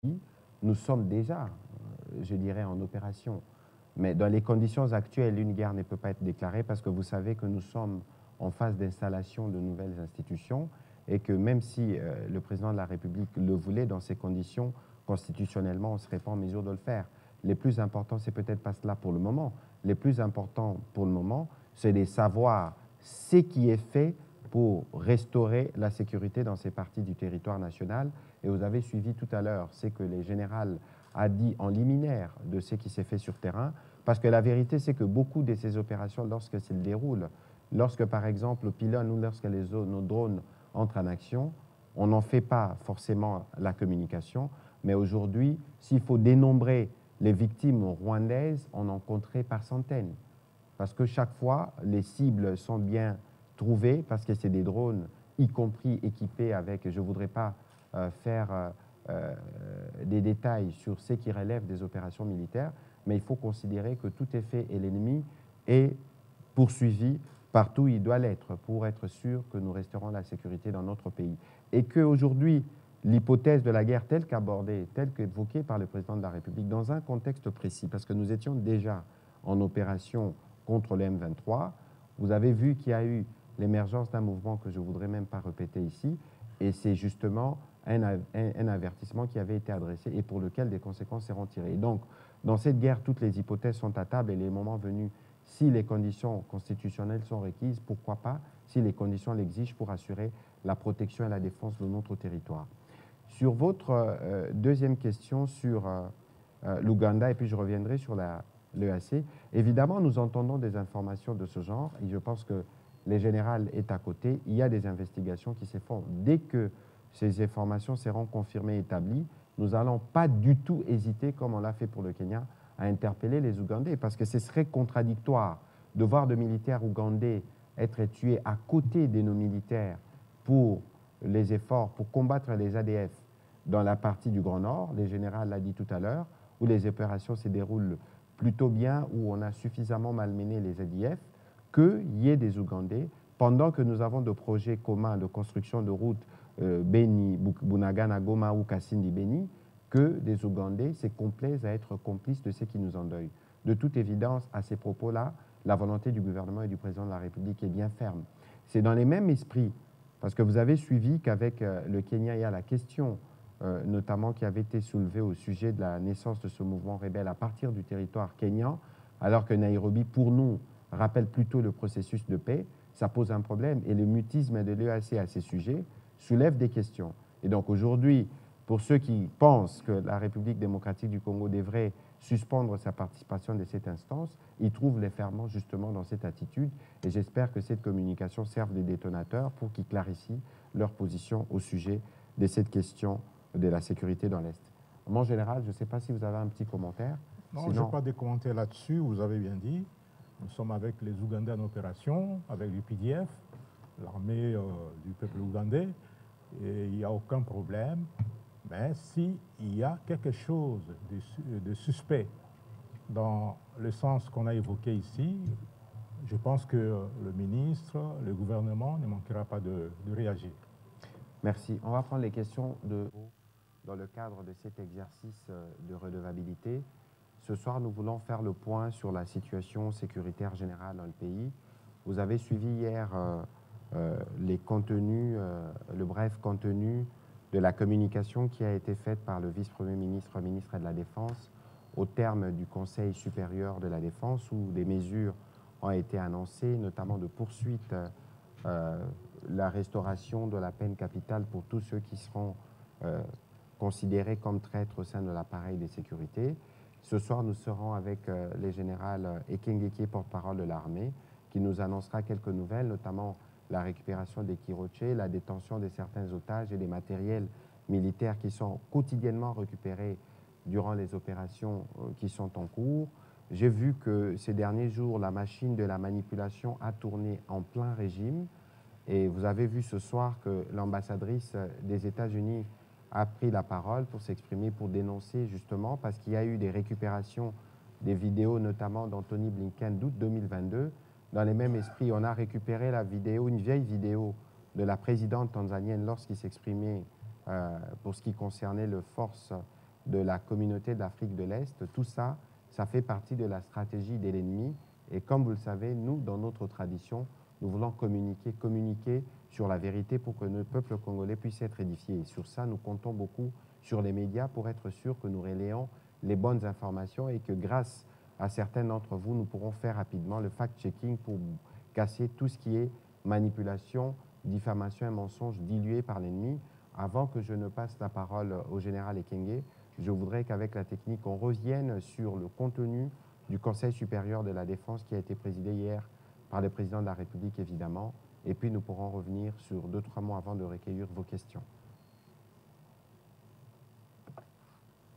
nous sommes déjà, je dirais, en opération. Mais dans les conditions actuelles, une guerre ne peut pas être déclarée parce que vous savez que nous sommes en phase d'installation de nouvelles institutions et que même si le président de la République le voulait dans ces conditions, constitutionnellement, on ne serait pas en mesure de le faire. Les plus importants, c'est peut-être pas cela pour le moment. Les plus importants pour le moment, c'est de savoir ce qui est fait pour restaurer la sécurité dans ces parties du territoire national. Et vous avez suivi tout à l'heure ce que le général a dit en liminaire de ce qui s'est fait sur terrain, parce que la vérité, c'est que beaucoup de ces opérations, lorsque s'ils déroulent, lorsque par exemple au pylône ou lorsque nos drones entrent en action, on n'en fait pas forcément la communication, mais aujourd'hui, s'il faut dénombrer les victimes rwandaises, on en compterait par centaines. Parce que chaque fois, les cibles sont bien trouvées, parce que c'est des drones, y compris équipés avec, je ne voudrais pas faire des détails sur ce qui relève des opérations militaires, mais il faut considérer que tout est fait et l'ennemi est poursuivi partout où il doit l'être pour être sûr que nous resterons la sécurité dans notre pays. Et qu'aujourd'hui, l'hypothèse de la guerre telle qu'abordée, telle qu'évoquée par le président de la République, dans un contexte précis, parce que nous étions déjà en opération contre le M23, vous avez vu qu'il y a eu l'émergence d'un mouvement que je ne voudrais même pas répéter ici, et c'est justement un avertissement qui avait été adressé et pour lequel des conséquences seront tirées. Et donc, dans cette guerre, toutes les hypothèses sont à table et les moments venus, si les conditions constitutionnelles sont requises, pourquoi pas, si les conditions l'exigent pour assurer la protection et la défense de notre territoire. Sur votre deuxième question sur l'Ouganda, et puis je reviendrai sur l'EAC, évidemment, nous entendons des informations de ce genre et je pense que le général est à côté. Il y a des investigations qui se font. Dès que ces informations seront confirmées et établies, nous n'allons pas du tout hésiter, comme on l'a fait pour le Kenya, à interpeller les Ougandais, parce que ce serait contradictoire de voir de militaires ougandais être tués à côté de nos militaires pour les efforts pour combattre les ADF dans la partie du Grand Nord, le général l'a dit tout à l'heure, où les opérations se déroulent plutôt bien, où on a suffisamment malmené les ADF, qu'il y ait des Ougandais, pendant que nous avons des projets communs de construction de routes Beni, Bunagana, Goma ou Kassindi, Beni, que des Ougandais se complaisent à être complices de ce qui nous endeuille. De toute évidence, à ces propos-là, la volonté du gouvernement et du président de la République est bien ferme. C'est dans les mêmes esprits, parce que vous avez suivi qu'avec le Kenya, il y a la question notamment qui avait été soulevée au sujet de la naissance de ce mouvement rebelle à partir du territoire kenyan, alors que Nairobi, pour nous, rappelle plutôt le processus de paix. Ça pose un problème et le mutisme de l'EAC à ces sujets soulève des questions. Et donc aujourd'hui, pour ceux qui pensent que la République démocratique du Congo devrait suspendre sa participation de cette instance, ils trouvent les ferments justement dans cette attitude et j'espère que cette communication serve de détonateur pour qu'ils clarifient leur position au sujet de cette question de la sécurité dans l'Est. Mon général, je ne sais pas si vous avez un petit commentaire. Non, Sinon... je n'ai pas de commentaires là-dessus, vous avez bien dit. Nous sommes avec les Ougandais en opération, avec l'UPDF, l'armée du peuple ougandais, et il n'y a aucun problème. Mais s'il y a quelque chose de suspect dans le sens qu'on a évoqué ici, je pense que le ministre, le gouvernement ne manquera pas de réagir. Merci. On va prendre les questions dans le cadre de cet exercice de redevabilité. Ce soir, nous voulons faire le point sur la situation sécuritaire générale dans le pays. Vous avez suivi hier les contenus, le bref contenu de la communication qui a été faite par le vice-premier ministre, ministre de la Défense, au terme du Conseil supérieur de la Défense, où des mesures ont été annoncées, notamment de poursuite la restauration de la peine capitale pour tous ceux qui seront considérés comme traîtres au sein de l'appareil de sécurité. Ce soir, nous serons avec le général Ekengeke, porte-parole de l'armée, qui nous annoncera quelques nouvelles, notamment la récupération des Kiroche, la détention de certains otages et des matériels militaires qui sont quotidiennement récupérés durant les opérations qui sont en cours. J'ai vu que ces derniers jours, la machine de la manipulation a tourné en plein régime. Et vous avez vu ce soir que l'ambassadrice des États-Unis a pris la parole pour s'exprimer, pour dénoncer justement, parce qu'il y a eu des récupérations des vidéos, notamment d'Anthony Blinken d'août 2022. Dans les mêmes esprits, on a récupéré la vidéo, une vieille vidéo de la présidente tanzanienne lorsqu'il s'exprimait pour ce qui concernait les forces de la communauté d'Afrique de l'Est. Tout ça, ça fait partie de la stratégie de l'ennemi. Et comme vous le savez, nous, dans notre tradition, nous voulons communiquer sur la vérité pour que le peuple congolais puisse être édifié. Et sur ça, nous comptons beaucoup sur les médias pour être sûr que nous relayons les bonnes informations et que grâce à certains d'entre vous, nous pourrons faire rapidement le fact-checking pour casser tout ce qui est manipulation, diffamation et mensonge dilués par l'ennemi. Avant que je ne passe la parole au général Ekenge, je voudrais qu'avec la technique, on revienne sur le contenu du Conseil supérieur de la défense qui a été présidé hier par le président de la République, évidemment. Et puis, nous pourrons revenir sur 2-3 mots avant de recueillir vos questions.